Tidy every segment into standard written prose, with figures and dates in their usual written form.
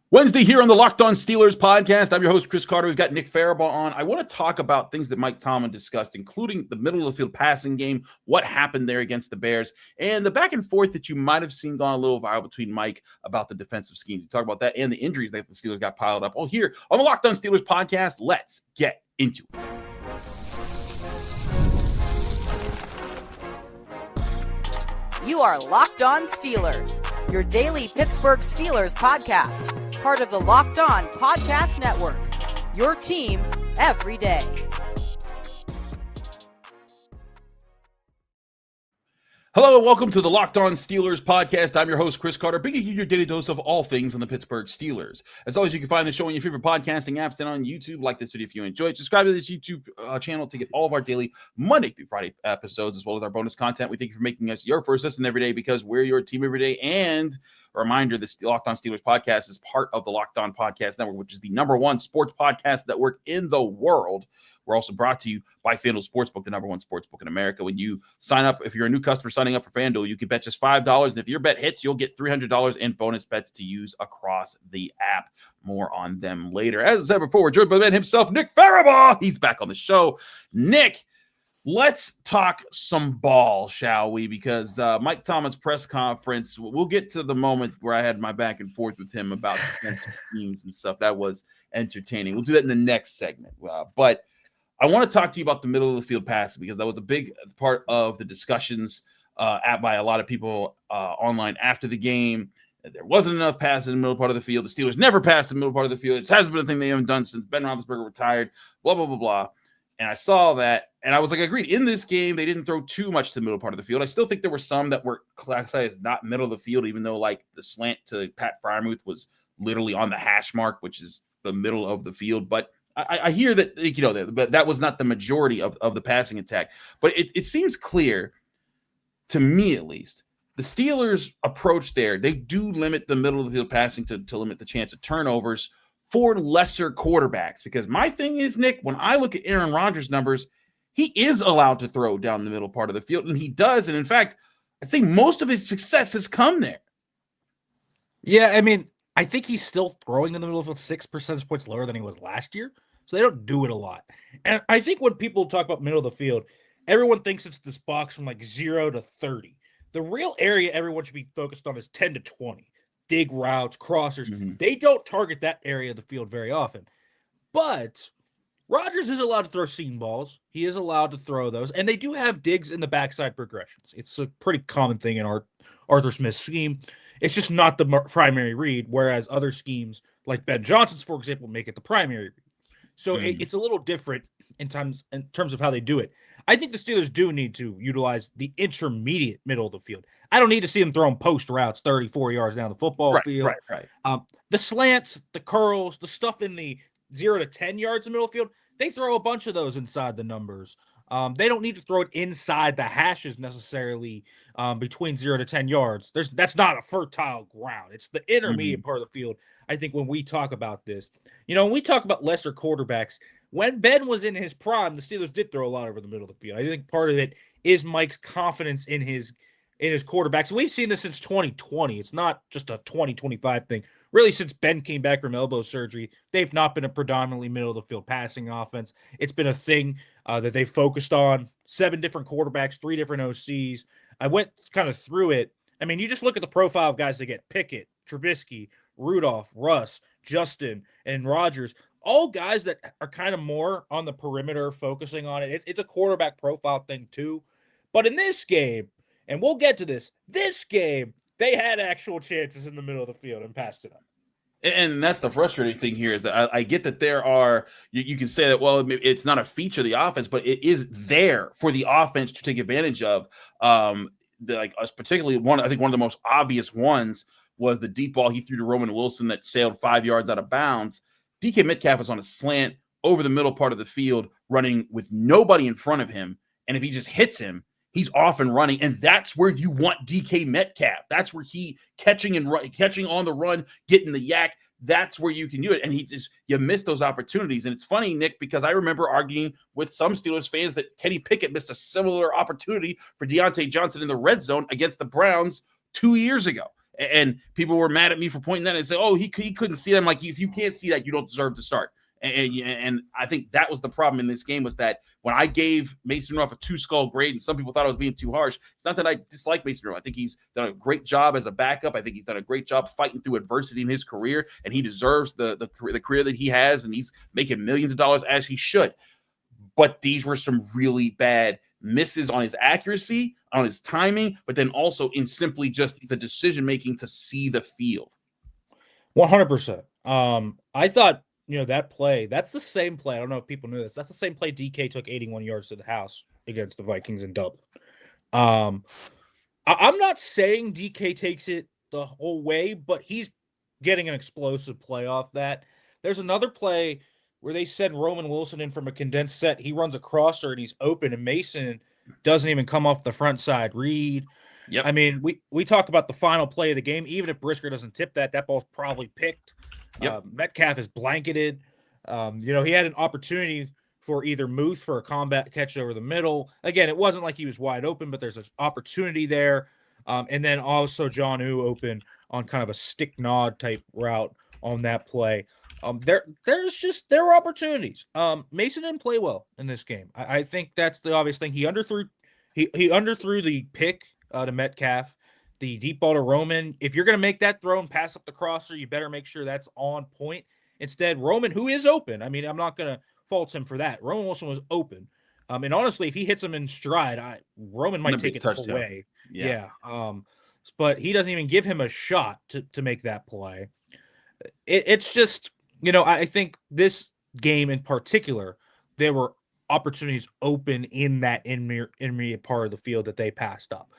Wednesday here on the Locked On Steelers podcast. I'm your host, Chris Carter. We've got Nick Farabaugh on. I want to talk about things that Mike Tomlin discussed, including the middle of the field passing game, what happened there against the Bears, and the back and forth that you might have seen gone a little viral between Mike about the defensive scheme. To talk about that and the injuries that the Steelers got piled up. All here on the Locked On Steelers podcast. Let's get into it. You are Locked On Steelers, your daily Pittsburgh Steelers podcast. Part of the Locked On Podcast Network, your team every day. Hello and welcome to the Locked On Steelers podcast. I'm your host, Chris Carter, bringing you your daily dose of all things on the Pittsburgh Steelers. As always, you can find the show on your favorite podcasting apps and on YouTube. Like this video if you enjoy it. Subscribe to this YouTube channel to get all of our daily Monday through Friday episodes, as well as our bonus content. We thank you for making us your first listen every day because we're your team every day. And a reminder, this Locked On Steelers podcast is part of the Locked On Podcast Network, which is the #1 sports podcast network in the world. We're also brought to you by FanDuel Sportsbook, the #1 sportsbook in America. When you sign up, if you're a new customer signing up for FanDuel, you can bet just $5. And if your bet hits, you'll get $300 in bonus bets to use across the app. More on them later. As I said before, we're joined by the man himself, Nick Farabaugh. He's back on the show. Nick, let's talk some ball, shall we? Because Mike Tomlin's press conference, we'll get to the moment where I had my back and forth with him about defensive schemes and stuff. That was entertaining. We'll do that in the next segment. But I want to talk to you about the middle of the field passing because that was a big part of the discussions by a lot of people online after the game. There wasn't enough passes in the middle part of the field. The Steelers never passed in the middle part of the field. It hasn't been a thing they haven't done since Ben Roethlisberger retired, blah, blah, blah, blah. And I saw that, and I was like, agreed. In this game, they didn't throw too much to the middle part of the field. I still think there were some that were classified as not middle of the field, even though, like, the slant to Pat Freiermuth was literally on the hash mark, which is the middle of the field. But I hear that, but that was not the majority of the passing attack. But it seems clear, to me at least, the Steelers' approach there, they do limit the middle of the field passing to limit the chance of turnovers for lesser quarterbacks. Because my thing is, Nick, when I look at Aaron Rodgers' numbers, he is allowed to throw down the middle part of the field, and he does. And in fact, I'd say most of his success has come there. Yeah, I mean, I think he's still throwing in the middle of the field 6 percentage points lower than he was last year. So they don't do it a lot. And I think when people talk about middle of the field, everyone thinks it's this box from like 0 to 30. The real area everyone should be focused on is 10 to 20. Dig routes, crossers. Mm-hmm. They don't target that area of the field very often. But Rodgers is allowed to throw seam balls. He is allowed to throw those. And they do have digs in the backside progressions. It's a pretty common thing in Arthur Smith's scheme. It's just not the primary read, whereas other schemes, like Ben Johnson's, for example, make it the primary read. So it's a little different in terms of how they do it. I think the Steelers do need to utilize the intermediate middle of the field. I don't need to see them throwing post routes 34 yards down the football field. Right. The slants, the curls, the stuff in the 0 to 10 yards in the middle of the field, they throw a bunch of those inside the numbers. They don't need to throw it inside the hashes necessarily between 0 to 10 yards. That's not a fertile ground. It's the intermediate part of the field. I think when we talk about this, when we talk about lesser quarterbacks, when Ben was in his prime, the Steelers did throw a lot over the middle of the field. I think part of it is Mike's confidence in his quarterbacks. And we've seen this since 2020. It's not just a 2025 thing. Really, since Ben came back from elbow surgery, they've not been a predominantly middle-of-the-field passing offense. It's been a thing that they focused on. 7 different quarterbacks, 3 different OCs. I went kind of through it. I mean, you just look at the profile of guys that get Pickett, Trubisky, Rudolph, Russ, Justin, and Rodgers. All guys that are kind of more on the perimeter, focusing on it. It's a quarterback profile thing, too. But in this game, and we'll get to this game, they had actual chances in the middle of the field and passed it up. And that's the frustrating thing here is that I get that there are, you can say that, well, it's not a feature of the offense, but it is there for the offense to take advantage of. Particularly one of the most obvious ones was the deep ball he threw to Roman Wilson that sailed 5 yards out of bounds. DK Metcalf was on a slant over the middle part of the field running with nobody in front of him. And if he just hits him, he's off and running, and that's where you want DK Metcalf. That's where he catching on the run, getting the yak. That's where you can do it. And you miss those opportunities. And it's funny, Nick, because I remember arguing with some Steelers fans that Kenny Pickett missed a similar opportunity for Deontay Johnson in the red zone against the Browns 2 years ago. And people were mad at me for pointing that and say, oh, he couldn't see that. I'm like, if you can't see that, you don't deserve to start. And I think that was the problem in this game, was that when I gave Mason Rudolph a 2-skull grade, and some people thought I was being too harsh, it's not that I dislike Mason Rudolph. I think he's done a great job as a backup. I think he's done a great job fighting through adversity in his career, and he deserves the career that he has, and he's making millions of dollars as he should. But these were some really bad misses on his accuracy, on his timing, but then also in simply just the decision-making to see the field. 100%. I thought, that play, that's the same play. I don't know if people knew this. That's the same play DK took 81 yards to the house against the Vikings in Dublin. I'm not saying DK takes it the whole way, but he's getting an explosive play off that. There's another play where they send Roman Wilson in from a condensed set. He runs a crosser and he's open, and Mason doesn't even come off the front side read. Yep. I mean, we talk about the final play of the game. Even if Brisker doesn't tip that ball's probably picked. Yep. Metcalf is blanketed. He had an opportunity for either Muth for a combat catch over the middle. Again, it wasn't like he was wide open, but there's an opportunity there. And then also John Woo open on kind of a stick nod type route on that play. There were opportunities. Mason didn't play well in this game. I think that's the obvious thing. He underthrew the pick to Metcalf, the deep ball to Roman. If you're going to make that throw and pass up the crosser, you better make sure that's on point. Instead, Roman, who is open, I mean, I'm not going to fault him for that. Roman Wilson was open. And honestly, if he hits him in stride, Roman might take it away. Yeah. But he doesn't even give him a shot to make that play. It's just, I think this game in particular, there were opportunities open in that intermediate part of the field that they passed up.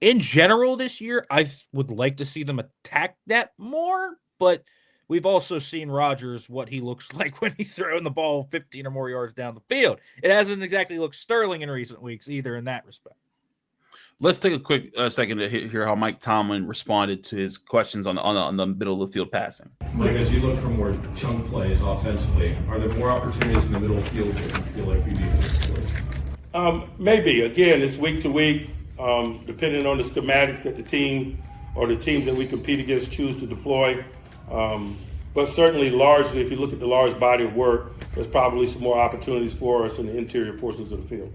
In general this year, I would like to see them attack that more, but we've also seen Rodgers, what he looks like when he's throwing the ball 15 or more yards down the field. It hasn't exactly looked sterling in recent weeks either in that respect. Let's take a quick second to hear how Mike Tomlin responded to his questions on the middle of the field passing. Mike, as you look for more chunk plays offensively, are there more opportunities in the middle of the field that you feel like we need to exploit? Maybe. Again, it's week to week, depending on the schematics that the team or the teams that we compete against choose to deploy. But certainly, largely, if you look at the large body of work, there's probably some more opportunities for us in the interior portions of the field.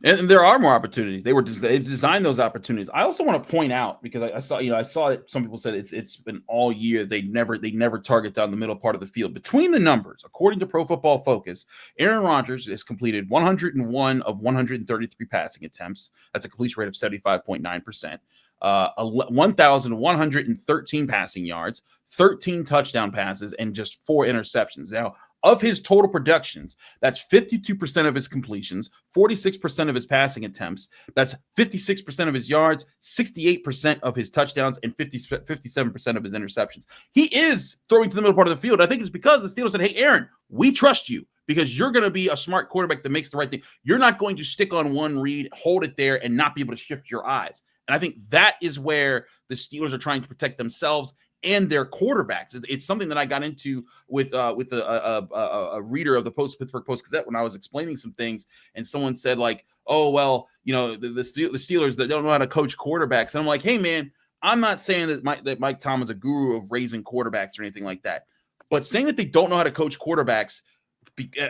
And there are more opportunities. They designed those opportunities. I also want to point out, because I saw that some people said it's been all year they never target down the middle part of the field. Between the numbers, according to Pro Football Focus, Aaron Rodgers has completed 101 of 133 passing attempts. That's a completion rate of 75.9%. 1,113 passing yards, 13 touchdown passes, and just 4 interceptions. Now, of his total productions, that's 52% of his completions, 46% of his passing attempts. That's 56% of his yards, 68% of his touchdowns, and 57% of his interceptions. He is throwing to the middle part of the field. I think it's because the Steelers said, hey, Aaron, we trust you because you're going to be a smart quarterback that makes the right thing. You're not going to stick on one read, hold it there, and not be able to shift your eyes. And I think that is where the Steelers are trying to protect themselves and their quarterbacks. It's something that I got into with a reader of the Pittsburgh Post-Gazette when I was explaining some things, and someone said like, "Oh well, the Steelers that don't know how to coach quarterbacks." And I'm like, "Hey man, I'm not saying that Mike Tomlin's a guru of raising quarterbacks or anything like that, but saying that they don't know how to coach quarterbacks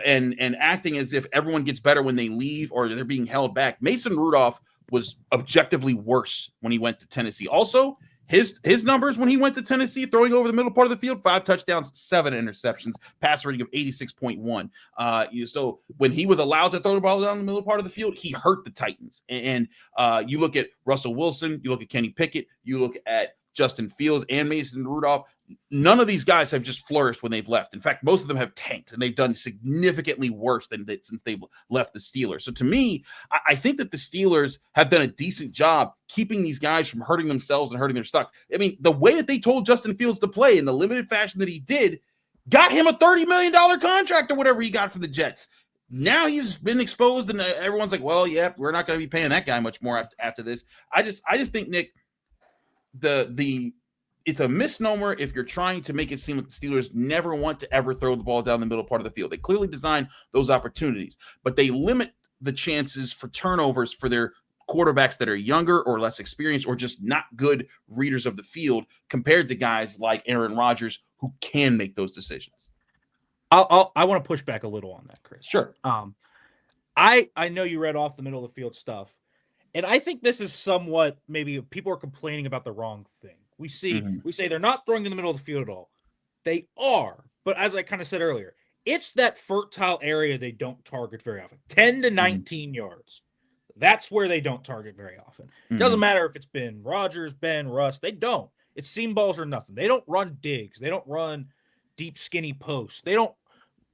and acting as if everyone gets better when they leave or they're being held back." Mason Rudolph was objectively worse when he went to Tennessee. Also, his numbers when he went to Tennessee, throwing over the middle part of the field, 5 touchdowns, 7 interceptions, pass rating of 86.1. So when he was allowed to throw the ball down the middle part of the field, he hurt the Titans. And you look at Russell Wilson, you look at Kenny Pickett, you look at Justin Fields and Mason Rudolph. None of these guys have just flourished when they've left. In fact, most of them have tanked, and they've done significantly worse than since they've left the Steelers. So to me, I think that the Steelers have done a decent job keeping these guys from hurting themselves and hurting their stock. I mean, the way that they told Justin Fields to play in the limited fashion that he did got him a $30 million contract or whatever he got for the Jets. Now he's been exposed, and everyone's like, well, yeah, we're not going to be paying that guy much more after this. I just think, Nick, it's a misnomer if you're trying to make it seem like the Steelers never want to ever throw the ball down the middle part of the field. They clearly design those opportunities, but they limit the chances for turnovers for their quarterbacks that are younger or less experienced or just not good readers of the field compared to guys like Aaron Rodgers who can make those decisions. I want to push back a little on that, Chris. Sure. I know you read off the middle of the field stuff, and I think this is somewhat maybe people are complaining about the wrong thing. We say they're not throwing in the middle of the field at all. They are, but as I kind of said earlier, it's that fertile area they don't target very often. 10 to 19 yards. That's where they don't target very often. Doesn't matter if it's been Rodgers, Ben, Russ. They don't. It's seam balls or nothing. They don't run digs. They don't run deep, skinny posts. They don't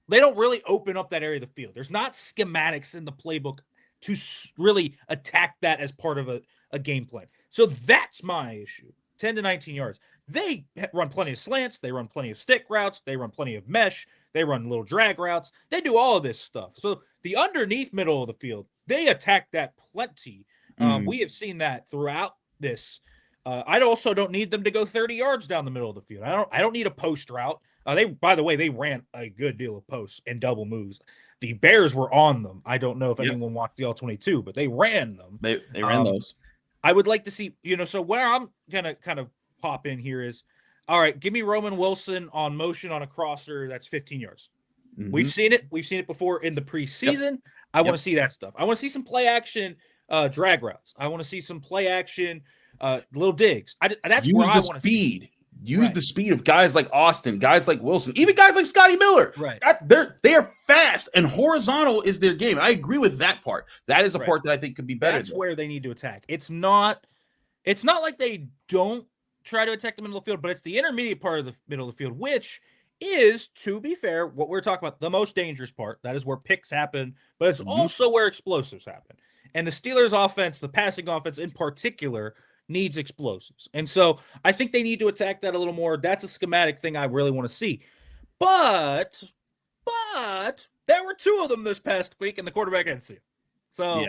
really open up that area of the field. There's not schematics in the playbook to really attack that as part of a game plan. So that's my issue. 10 to 19 yards. They run plenty of slants. They run plenty of stick routes. They run plenty of mesh. They run little drag routes. They do all of this stuff. So the underneath middle of the field, they attack that plenty. We have seen that throughout this. I also don't need them to go 30 yards down the middle of the field. I don't need a post route. By the way, they ran a good deal of posts and double moves. The Bears were on them. I don't know if anyone watched the All-22, but they ran them. They ran those. I would like to see, so where I'm gonna kind of pop in here is, all right, give me Roman Wilson on motion on a crosser that's 15 yards. We've seen it. We've seen it before in the preseason. Yep. I want to see that stuff. I want to see some play action drag routes. I want to see some play action little digs. That's where I want to see. Use the speed of guys like Austin, guys like Wilson, even guys like Scotty Miller. Right. They are fast, and horizontal is their game. And I agree with that part. That is a part that I think could be better. That's where they need to attack. It's not like they don't try to attack the middle of the field, but it's the intermediate part of the middle of the field, which is, to be fair, what we're talking about, the most dangerous part. That is where picks happen, but it's also where explosives happen. And the Steelers offense, the passing offense in particular, needs explosives. And so I think they need to attack that a little more. That's a schematic thing I really want to see. But there were two of them this past week, and the quarterback didn't see them.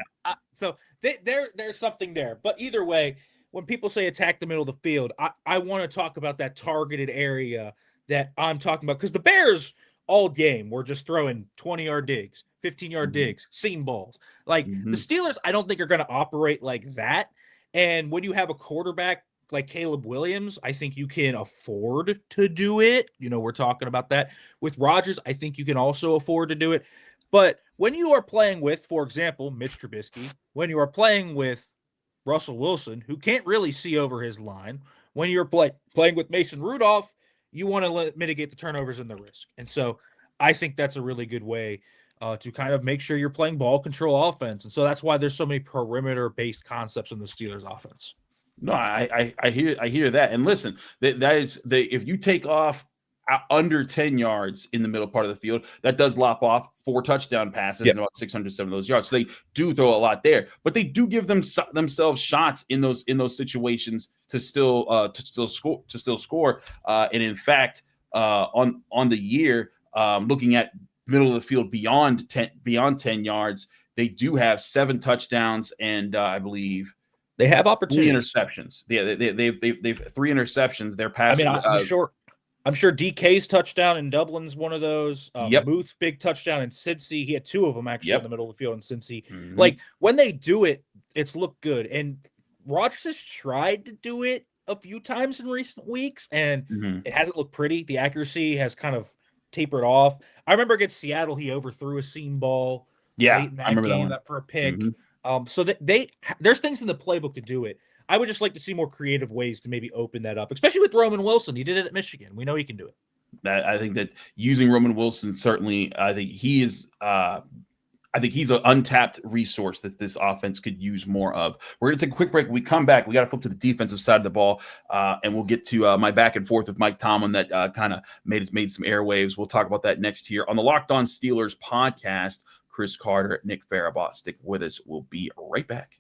So there's something there. But either way, when people say attack the middle of the field, I want to talk about that targeted area that I'm talking about. Because the Bears all game were just throwing 20-yard digs, 15-yard digs, seam balls. Like the Steelers, I don't think are going to operate like that. And when you have a quarterback like Caleb Williams, I think you can afford to do it. We're talking about that. With Rodgers, I think you can also afford to do it. But when you are playing with, for example, Mitch Trubisky, when you are playing with Russell Wilson, who can't really see over his line, when you're playing with Mason Rudolph, you want to mitigate the turnovers and the risk. And so I think that's a really good way to kind of make sure you're playing ball control offense. And so that's why there's so many perimeter-based concepts in the Steelers offense. No, I hear that. And listen, that is if you take off under 10 yards in the middle part of the field, that does lop off 4 touchdown passes and about 607 of those yards. So they do throw a lot there, but they do give themselves shots in those situations to still score. And in fact, on the year, looking at middle of the field beyond 10 yards, they do have 7 touchdowns and I believe they have opportunities. 3 interceptions. Yeah, they've 3 interceptions. They're passing. I'm sure DK's touchdown in Dublin's one of those. Booth's big touchdown in Cincy. He had 2 of them actually in the middle of the field in Cincy. Like when they do it, it's looked good. And Rodgers has tried to do it a few times in recent weeks, and it hasn't looked pretty. The accuracy has kind of tapered off. I remember against Seattle, he overthrew a seam ball late in that game for a pick. So there's things in the playbook to do it. I would just like to see more creative ways to maybe open that up, especially with Roman Wilson. He did it at Michigan. We know he can do it. I think that using Roman Wilson, certainly, I think he is I think he's an untapped resource that this offense could use more of. We're going to take a quick break. When we come back, we got to flip to the defensive side of the ball, and we'll get to my back and forth with Mike Tomlin that kind of made some airwaves. We'll talk about that next here on the Locked On Steelers podcast. Chris Carter, Nick Farabaugh, stick with us. We'll be right back.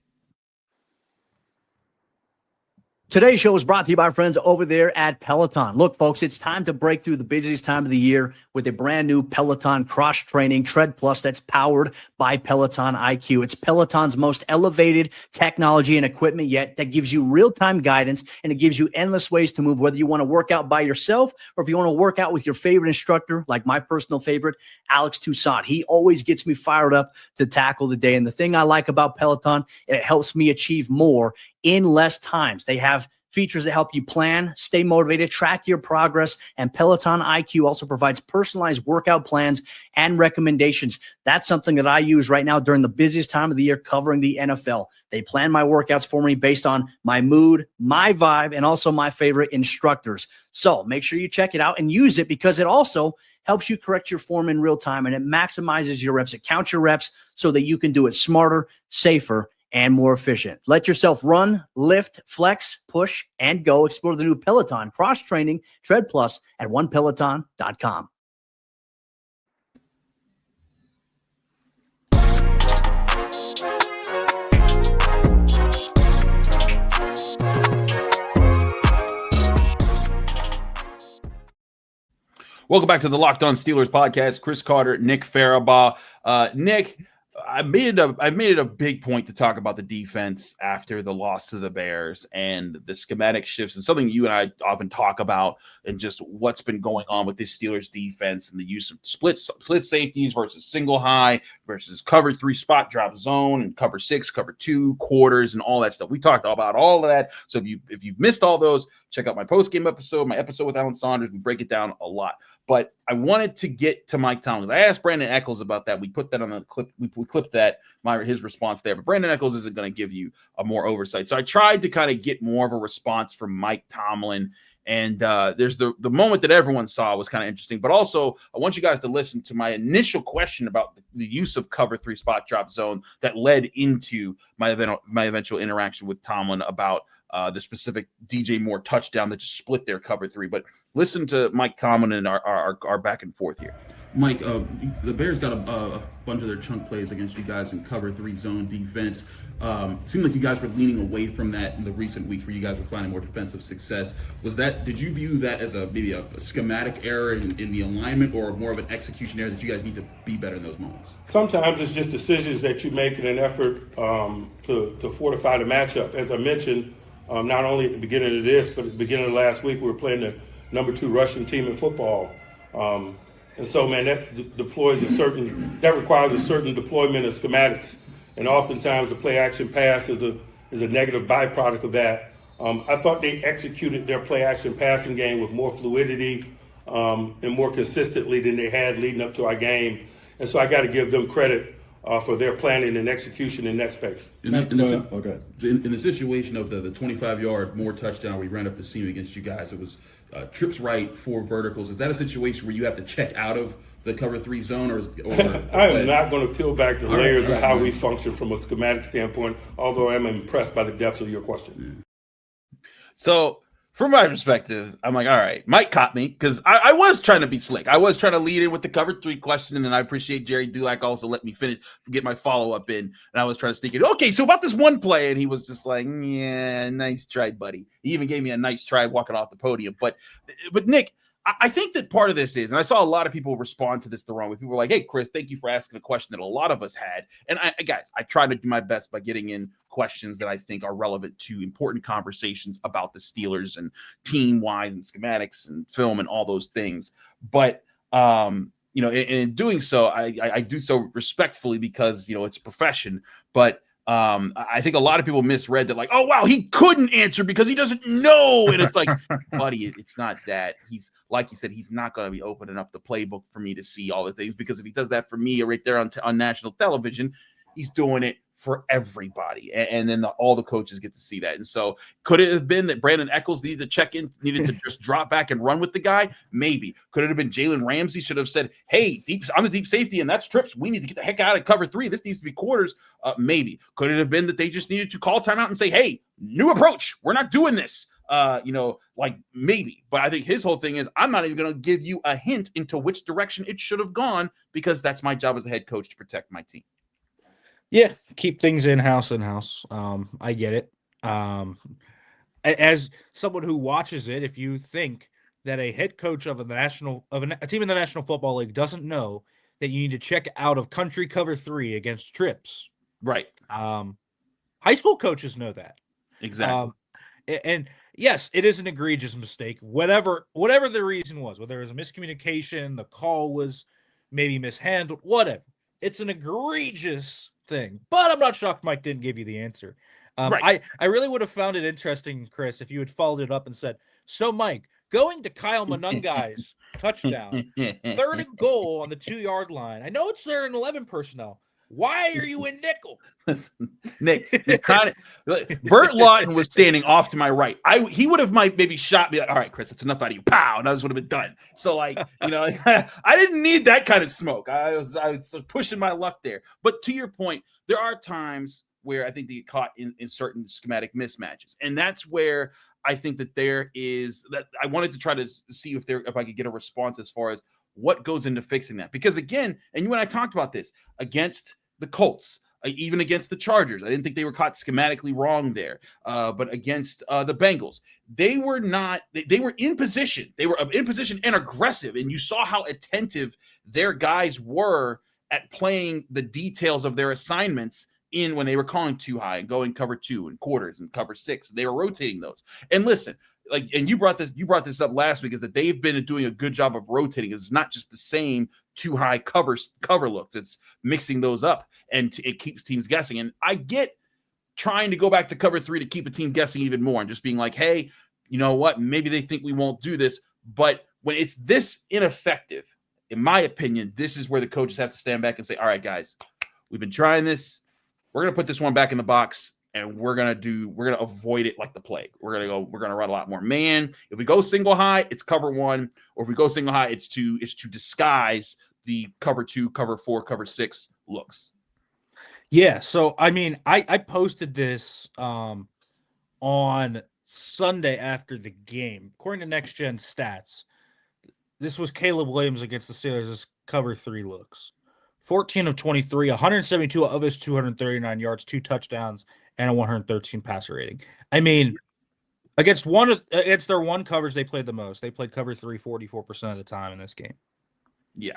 Today's show is brought to you by our friends over there at Peloton. Look, folks, it's time to break through the busiest time of the year with a brand new Peloton cross-training Tread Plus that's powered by Peloton IQ. It's Peloton's most elevated technology and equipment yet that gives you real-time guidance, and it gives you endless ways to move, whether you want to work out by yourself or if you want to work out with your favorite instructor, like my personal favorite, Alex Toussaint. He always gets me fired up to tackle the day. And the thing I like about Peloton, it helps me achieve more in less times. They have features that help you plan, stay motivated, track your progress, and Peloton IQ also provides personalized workout plans and recommendations. That's something that I use right now during the busiest time of the year covering the NFL. They plan my workouts for me based on my mood, my vibe, and also my favorite instructors. So make sure you check it out and use it because it also helps you correct your form in real time, and it maximizes your reps. It counts your reps so that you can do it smarter, safer, and more efficient. Let yourself run, lift, flex, push, and go. Explore the new Peloton cross-training Tread Plus at onepeloton.com. Welcome back to the Locked On Steelers podcast. Chris Carter, Nick Farabaugh. Nick, I made it a big point to talk about the defense after the loss to the Bears and the schematic shifts, and something you and I often talk about, and just what's been going on with this Steelers defense and the use of split safeties versus single high versus cover 3 spot drop zone and cover 6, cover 2 quarters and all that stuff. We talked about all of that. So if you've missed all those, check out my post-game episode, my episode with Alan Saunders. We break it down a lot. But I wanted to get to Mike Tomlin. I asked Brandon Echols about that. We put that on the clip. We clipped that, his response there. But Brandon Echols isn't going to give you a more oversight. So I tried to kind of get more of a response from Mike Tomlin. And there's the moment that everyone saw was kind of interesting. But also, I want you guys to listen to my initial question about the use of cover 3 spot drop zone that led into my eventual interaction with Tomlin about the specific DJ Moore touchdown that just split their cover 3. But listen to Mike Tomlin and our back and forth here. Mike, the Bears got a bunch of their chunk plays against you guys in cover 3 zone defense. Seemed like you guys were leaning away from that in the recent weeks where you guys were finding more defensive success. Did you view that as maybe a schematic error in the alignment, or more of an execution error that you guys need to be better in those moments? Sometimes it's just decisions that you make in an effort to fortify the matchup. As I mentioned, not only at the beginning of this, but at the beginning of last week, we were playing the number 2 rushing team in football. And so, man, that requires a certain deployment of schematics. And oftentimes the play-action pass is a negative byproduct of that. I thought they executed their play-action passing game with more fluidity and more consistently than they had leading up to our game. And so I got to give them credit for their planning and execution in that space. In the situation of the 25-yard Moore touchdown where we ran up the seam against you guys, it was trips right, 4 verticals. Is that a situation where you have to check out of the cover 3 zone? I am not going to peel back the layers of how we function from a schematic standpoint, although I'm impressed by the depth of your question. So from my perspective, I'm like, all right, Mike caught me because I was trying to be slick. I was trying to lead in with the cover 3 question, and then I appreciate Jerry Dulac also let me finish, get my follow-up in, and I was trying to sneak it. Okay, so about this one play, and he was just like, yeah, nice try, buddy. He even gave me a nice try walking off the podium. But Nick, I think that part of this is, and I saw a lot of people respond to this the wrong way. People were like, hey, Chris, thank you for asking a question that a lot of us had. And I try to do my best by getting in questions that I think are relevant to important conversations about the Steelers and team-wise and schematics and film and all those things. But, in doing so, I do so respectfully because, it's a profession. But I think a lot of people misread that, like, oh, wow, he couldn't answer because he doesn't know. And it's like, buddy, it's not that. He's, like you said, he's not going to be opening up the playbook for me to see all the things, because if he does that for me right there on national television, he's doing it for everybody. And then all the coaches get to see that. And so could it have been that Brandon Echols needed to check in, needed to just drop back and run with the guy? Maybe. Could it have been Jalen Ramsey should have said, hey, I'm the deep safety and that's trips. We need to get the heck out of cover 3. This needs to be quarters. Maybe. Could it have been that they just needed to call timeout and say, hey, new approach. We're not doing this. Maybe. But I think his whole thing is, I'm not even going to give you a hint into which direction it should have gone, because that's my job as the head coach to protect my team. Yeah, keep things in-house. I get it. as someone who watches it, if you think that a head coach of a team in the National Football League doesn't know that you need to check out of country cover 3 against trips, Right. High school coaches know that. Exactly. And yes, it is an egregious mistake. Whatever the reason was, whether it was a miscommunication, the call was maybe mishandled, whatever. It's an egregious thing. But I'm not shocked Mike didn't give you the answer. Right. I really would have found it interesting, Chris, if you had followed it up and said, so Mike, going to Kyle Monungai's touchdown, 3rd and goal on the 2-yard line. I know it's there in 11 personnel. Why are you in nickel? Nick, Bert Lawton was standing off to my right. He would have maybe shot me like, all right, Chris, that's enough out of you. Pow, and I just would have been done. So I didn't need that kind of smoke. I was pushing my luck there. But to your point, there are times where I think they get caught in certain schematic mismatches. And that's where I think that that I wanted to try to see if I could get a response as far as what goes into fixing that. Because again, and you and I talked about this, against the Colts, even against the Chargers, I didn't think they were caught schematically wrong there. But against the Bengals, they were not. They were in position. They were in position and aggressive, and you saw how attentive their guys were at playing the details of their assignments in when they were calling too high and going cover 2 and quarters and cover 6. They were rotating those. And listen, and you brought this up last week, is that they've been doing a good job of rotating. It's not just the same too high cover looks. It's mixing those up, and it keeps teams guessing. And I get trying to go back to cover 3 to keep a team guessing even more and just being like, hey, you know what? Maybe they think we won't do this. But when it's this ineffective, in my opinion, this is where the coaches have to stand back and say, all right, guys, we've been trying this. We're going to put this one back in the box, and we're going to avoid it like the plague. We're going to run a lot more man. If we go single high, it's cover 1, or if we go single high, it's to disguise the cover 2, cover 4, cover 6 looks. Yeah. So, I mean, I posted this on Sunday after the game. According to Next Gen Stats, this was Caleb Williams against the Steelers' cover 3 looks. 14 of 23, 172 of his 239 yards, 2 touchdowns, and a 113 passer rating. I mean, against their one covers, they played the most. They played cover 3 44% of the time in this game. Yeah.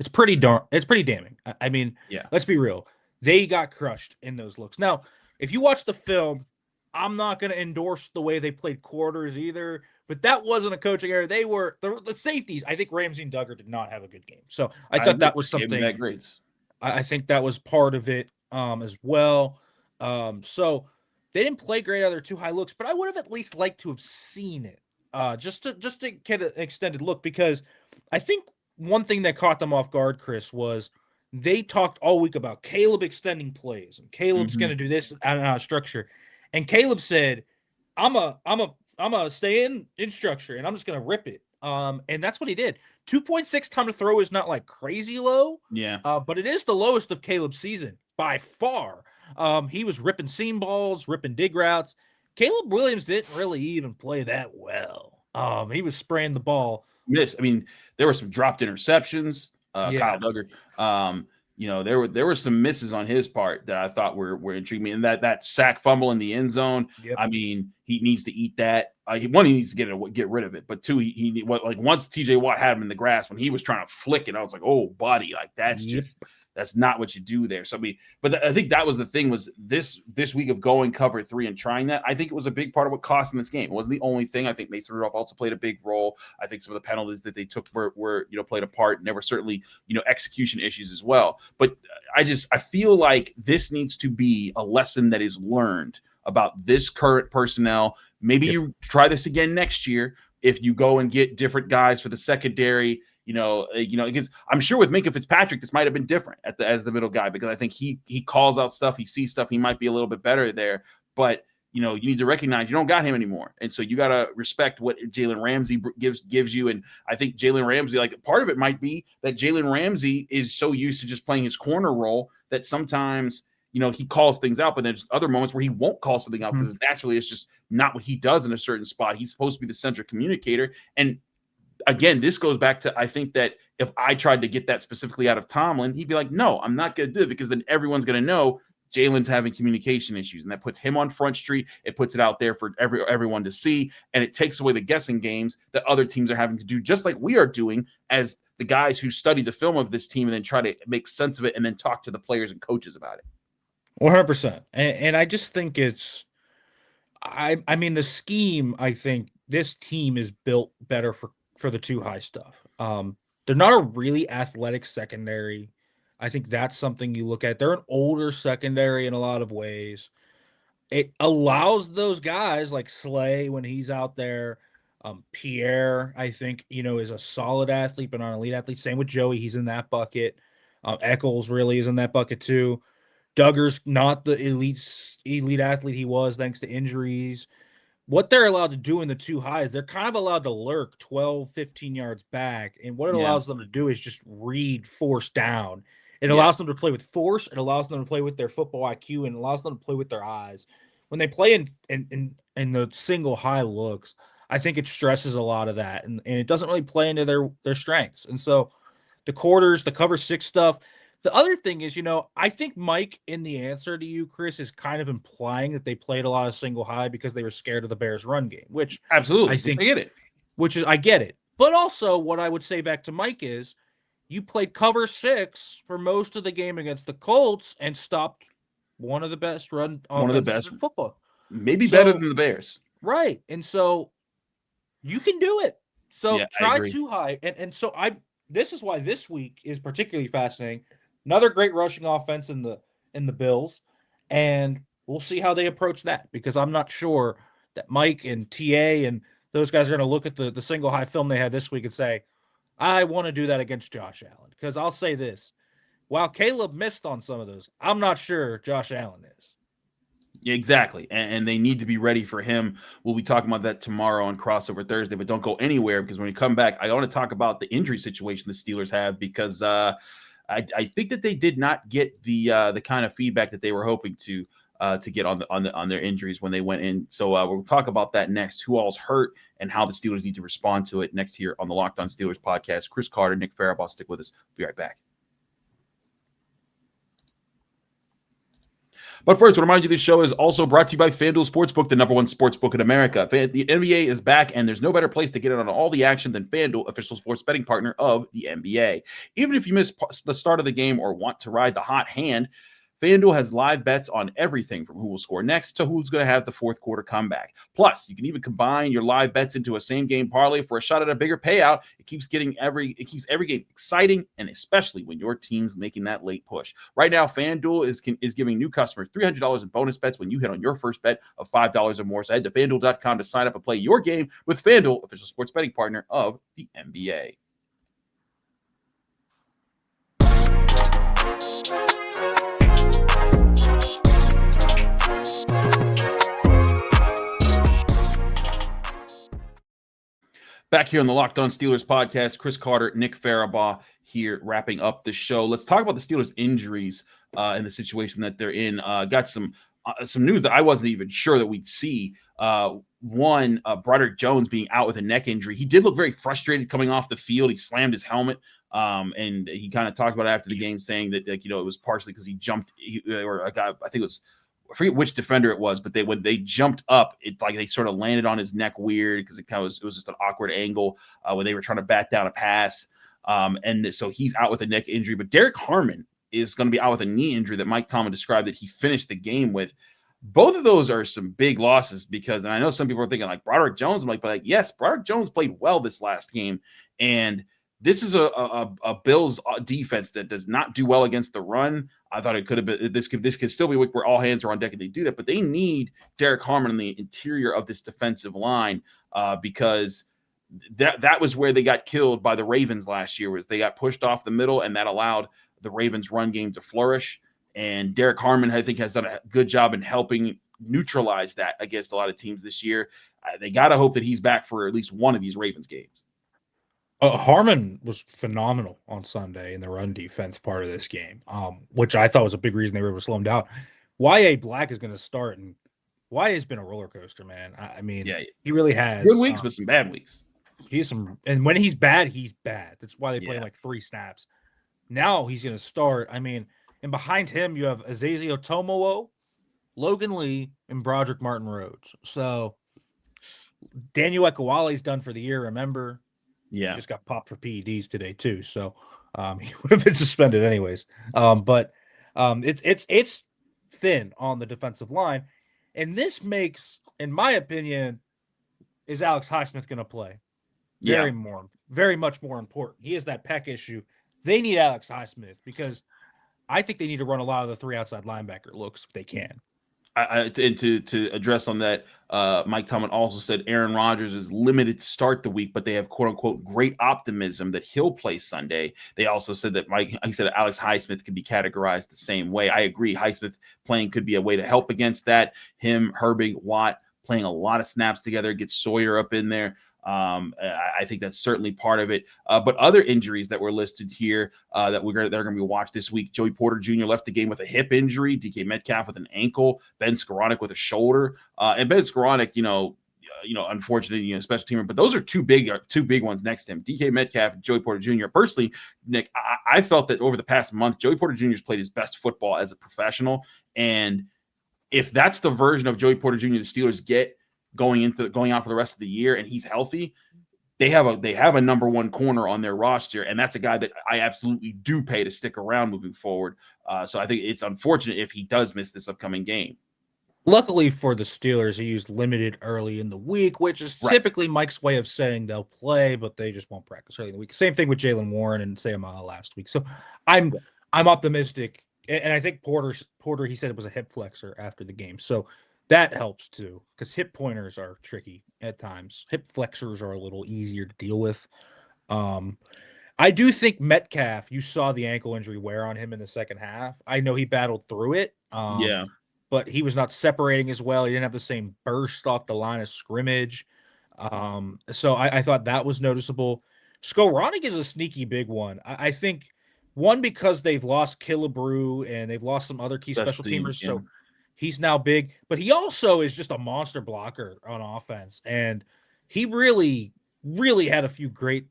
It's pretty damning. I mean, yeah. Let's be real. They got crushed in those looks. Now, if you watch the film, I'm not going to endorse the way they played quarters either, but that wasn't a coaching error. They were the safeties. I think Ramsey and Duggar did not have a good game. So I thought that was something. I think that was part of it as well. So they didn't play great out of their 2 high looks, but I would have at least liked to have seen it just to get an extended look, because I think one thing that caught them off guard, Chris, was they talked all week about Caleb extending plays and Caleb's going to do this out of structure. And Caleb said, I'm a stay in structure, and I'm just going to rip it. And that's what he did. 2.6 time to throw is not like crazy low. Yeah. But it is the lowest of Caleb's season by far. He was ripping seam balls, ripping dig routes. Caleb Williams didn't really even play that well. He was spraying the ball. Yes. I mean, there were some dropped interceptions. Kyle Duggar. There were some misses on his part that I thought were intriguing me. And that sack fumble in the end zone. Yep. I mean, he needs to eat that. He needs to get rid of it. But 2, he once TJ Watt had him in the grass, when he was trying to flick it, I was like, oh, buddy, like that's that's not what you do there. So I think that was the thing, was this week of going cover 3 and trying that. I think it was a big part of what cost them this game. It wasn't the only thing. I think Mason Rudolph also played a big role. I think some of the penalties that they took were played a part, and there were certainly execution issues as well. But I feel like this needs to be a lesson that is learned about this current personnel. Maybe you try this again next year if you go and get different guys for the secondary. Because I'm sure with Minkah Fitzpatrick, this might have been different as the middle guy, because I think he calls out stuff, he sees stuff, he might be a little bit better there. But you need to recognize you don't got him anymore, and so you got to respect what Jalen Ramsey gives you. And I think Jalen Ramsey, like, part of it might be that Jalen Ramsey is so used to just playing his corner role that sometimes he calls things out, but there's other moments where he won't call something out because naturally it's just not what he does in a certain spot. He's supposed to be the central communicator. And again, this goes back to, I think that if I tried to get that specifically out of Tomlin, he'd be like, no, I'm not going to do it, because then everyone's going to know Jalen's having communication issues, and that puts him on Front Street. It puts it out there for everyone to see, and it takes away the guessing games that other teams are having to do, just like we are doing as the guys who study the film of this team and then try to make sense of it and then talk to the players and coaches about it. 100%. And I just think it's I mean the scheme, I think this team is built better for the too high stuff. They're not a really athletic secondary. I think that's something you look at. They're an older secondary in a lot of ways. It allows those guys like Slay when he's out there. Pierre, I think, is a solid athlete, but not an elite athlete. Same with Joey. He's in that bucket. Eccles really is in that bucket too. Duggar's not the elite athlete he was thanks to injuries. What they're allowed to do in the too high is they're kind of allowed to lurk 12, 15 yards back. And what it allows them to do is just read force down. It allows them to play with force. It allows them to play with their football IQ, and it allows them to play with their eyes. When they play in the single high looks, I think it stresses a lot of that, and it doesn't really play into their strengths. And so the quarters, the cover 6 stuff. The other thing is, I think Mike, in the answer to you, Chris, is kind of implying that they played a lot of single high because they were scared of the Bears' run game, which absolutely, I think I get it. I get it. But also what I would say back to Mike is you played cover 6 for most of the game against the Colts and stopped one of the best run offenses in football. Maybe better than the Bears. Right. And so you can do it. So try too high. And so this is why this week is particularly fascinating. Another great rushing offense in the Bills, and we'll see how they approach that, because I'm not sure that Mike and TA and those guys are going to look at the single high film they had this week and say, I want to do that against Josh Allen. Because I'll say this, while Caleb missed on some of those, I'm not sure Josh Allen is. Yeah, exactly. And they need to be ready for him. We'll be talking about that tomorrow on Crossover Thursday, but don't go anywhere, because when we come back, I want to talk about the injury situation the Steelers have, because I think that they did not get the kind of feedback that they were hoping to get on their injuries when they went in. So we'll talk about that next. Who all's hurt and how the Steelers need to respond to it next here on the Locked On Steelers podcast. Chris Carter, Nick Farabaugh, stick with us. Be right back. But first, I want to remind you this show is also brought to you by FanDuel Sportsbook, the #1 sportsbook in America. The NBA is back, and there's no better place to get in on all the action than FanDuel, official sports betting partner of the NBA. Even if you miss the start of the game or want to ride the hot hand, FanDuel has live bets on everything from who will score next to who's going to have the fourth quarter comeback. Plus, you can even combine your live bets into a same-game parlay for a shot at a bigger payout. It keeps every game exciting, and especially when your team's making that late push. Right now, FanDuel is giving new customers $300 in bonus bets when you hit on your first bet of $5 or more. So head to FanDuel.com to sign up and play your game with FanDuel, official sports betting partner of the NBA. Back here on the Locked On Steelers podcast, Chris Carter, Nick Farabaugh here wrapping up the show. Let's talk about the Steelers' injuries and the situation that they're in. Got some news that I wasn't even sure that we'd see. One, Broderick Jones being out with a neck injury. He did look very frustrated coming off the field. He slammed his helmet, and he kind of talked about it after the game, saying that it was partially because he jumped, or a guy, I think it was, I forget which defender it was, but when they jumped up, it like they sort of landed on his neck weird, because it was just an awkward angle when they were trying to bat down a pass. And so he's out with a neck injury. But Derek Harmon is going to be out with a knee injury that Mike Tomlin described that he finished the game with. Both of those are some big losses, because, and I know some people are thinking like Broderick Jones. I'm like, but yes, Broderick Jones played well this last game, and this is a Bills defense that does not do well against the run. I thought it could have been this could still be a week where all hands are on deck and they do that, but they need Derek Harmon in the interior of this defensive line because that was where they got killed by the Ravens last year. Was they got pushed off the middle, and that allowed the Ravens' run game to flourish. And Derek Harmon, I think, has done a good job in helping neutralize that against a lot of teams this year. They got to hope that he's back for at least one of these Ravens games. Harmon was phenomenal on Sunday in the run defense part of this game, which I thought was a big reason they were able to slow him down. Y.A. Black is going to start, and Y.A.'s been a roller coaster, man. I mean, he really has. Good weeks, but some bad weeks. And when he's bad, he's bad. That's why they play him like 3 snaps. Now he's going to start. I mean, And behind him, you have Azazie Otomowo, Logan Lee, and Broderick Martin Rhodes. So Daniel Ekuwale's done for the year, remember? Yeah. He just got popped for PEDs today, too. So he would have been suspended anyways. But it's thin on the defensive line. And this makes, in my opinion, is Alex Highsmith going to play? Very much more important. He has that pec issue. They need Alex Highsmith because I think they need to run a lot of the 3 outside linebacker looks if they can. And to address on that, Mike Tomlin also said Aaron Rodgers is limited to start the week, but they have quote unquote great optimism that he'll play Sunday. They also said that Alex Highsmith could be categorized the same way. I agree. Highsmith playing could be a way to help against that. Him, Herbig, Watt playing a lot of snaps together, get Sawyer up in there. I think that's certainly part of it. But other injuries that were listed here that they're going to be watched this week. Joey Porter Jr. left the game with a hip injury. DK Metcalf with an ankle. Ben Skoranek with a shoulder. And Ben Skoranek, unfortunately, special teamer. But those are two big ones next to him. DK Metcalf and Joey Porter Jr. Personally, Nick, I felt that over the past month, Joey Porter Jr. has played his best football as a professional. And if that's the version of Joey Porter Jr. the Steelers get going out for the rest of the year and he's healthy, they have a number one corner on their roster, and that's a guy that I absolutely do pay to stick around moving forward. So I think it's unfortunate if he does miss this upcoming game. Luckily for the Steelers, he used limited early in the week, which is typically Mike's way of saying they'll play, but they just won't practice early in the week. Same thing with Jalen Warren and Sayamala last week. So I'm optimistic, and I think Porter, he said it was a hip flexor after the game. So that helps too, because hip pointers are tricky at times. Hip flexors are a little easier to deal with. I do think Metcalf, you saw the ankle injury wear on him in the second half. I know he battled through it. But he was not separating as well. He didn't have the same burst off the line of scrimmage. So I thought that was noticeable. Skoranek is a sneaky big one. I think, one, because they've lost Killebrew and they've lost some other key special teamers. So he's now big, but he also is just a monster blocker on offense. And he really, really had a few great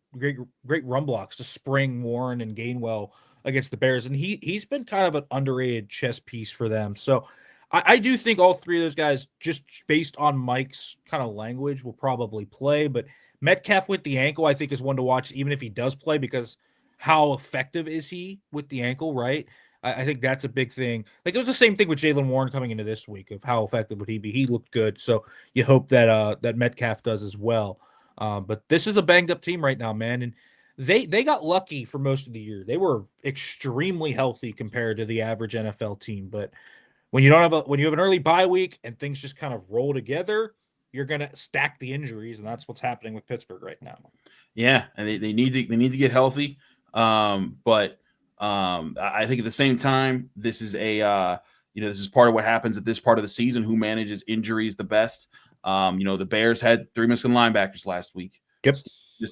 run blocks to spring Warren and Gainwell against the Bears. And he's been kind of an underrated chess piece for them. So I do think all three of those guys, just based on Mike's kind of language, will probably play. But Metcalf with the ankle, I think, is one to watch, even if he does play, because how effective is he with the ankle, right? I think that's a big thing. Like, it was the same thing with Jalen Warren coming into this week of how effective would he be. He looked good, so you hope that that Metcalf does as well. But this is a banged-up team right now, man, and they got lucky for most of the year. They were extremely healthy compared to the average NFL team. But when you have an early bye week and things just kind of roll together, you're gonna stack the injuries, and that's what's happening with Pittsburgh right now. Yeah, and they need to get healthy. But I think at the same time, this is this is part of what happens at this part of the season. Who manages injuries the best? The Bears had 3 missing linebackers last week. Yep.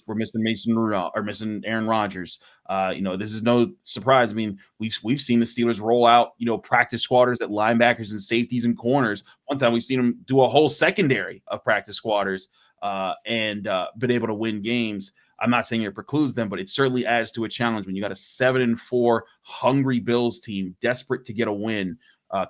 We're missing Mason Rudolph or missing Aaron Rodgers. This is no surprise. I mean, we've seen the Steelers roll out, practice squatters at linebackers and safeties and corners. One time we've seen them do a whole secondary of practice squatters and been able to win games. I'm not saying it precludes them, but it certainly adds to a challenge when you got a 7-4 hungry Bills team desperate to get a win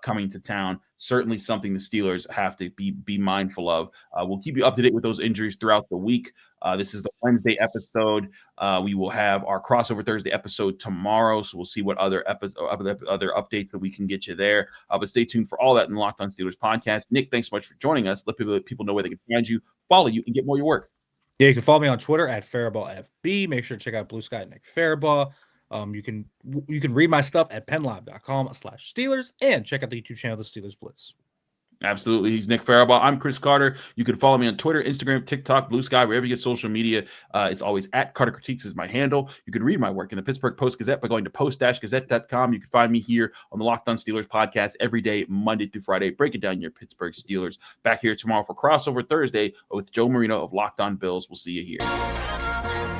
coming to town. Certainly something the Steelers have to be mindful of. We'll keep you up to date with those injuries throughout the week. This is the Wednesday episode. We will have our crossover Thursday episode tomorrow, so we'll see what other updates that we can get you there. But stay tuned for all that in the Locked On Steelers podcast. Nick, thanks so much for joining us. Let people know where they can find you, follow you, and get more of your work. Yeah, you can follow me on Twitter at Farabaugh FB. Make sure to check out Blue Sky Nick Farabaugh. You can read my stuff at penlive.com/Steelers and check out the YouTube channel, The Steelers Blitz. Absolutely. He's Nick Farabaugh. I'm Chris Carter. You can follow me on Twitter, Instagram, TikTok, Blue Sky, wherever you get social media. It's always at Carter Critiques is my handle. You can read my work in the Pittsburgh Post-Gazette by going to post-gazette.com. You can find me here on the Locked On Steelers podcast every day, Monday through Friday, breaking down your Pittsburgh Steelers. Back here tomorrow for crossover Thursday with Joe Marino of Locked On Bills. We'll see you here.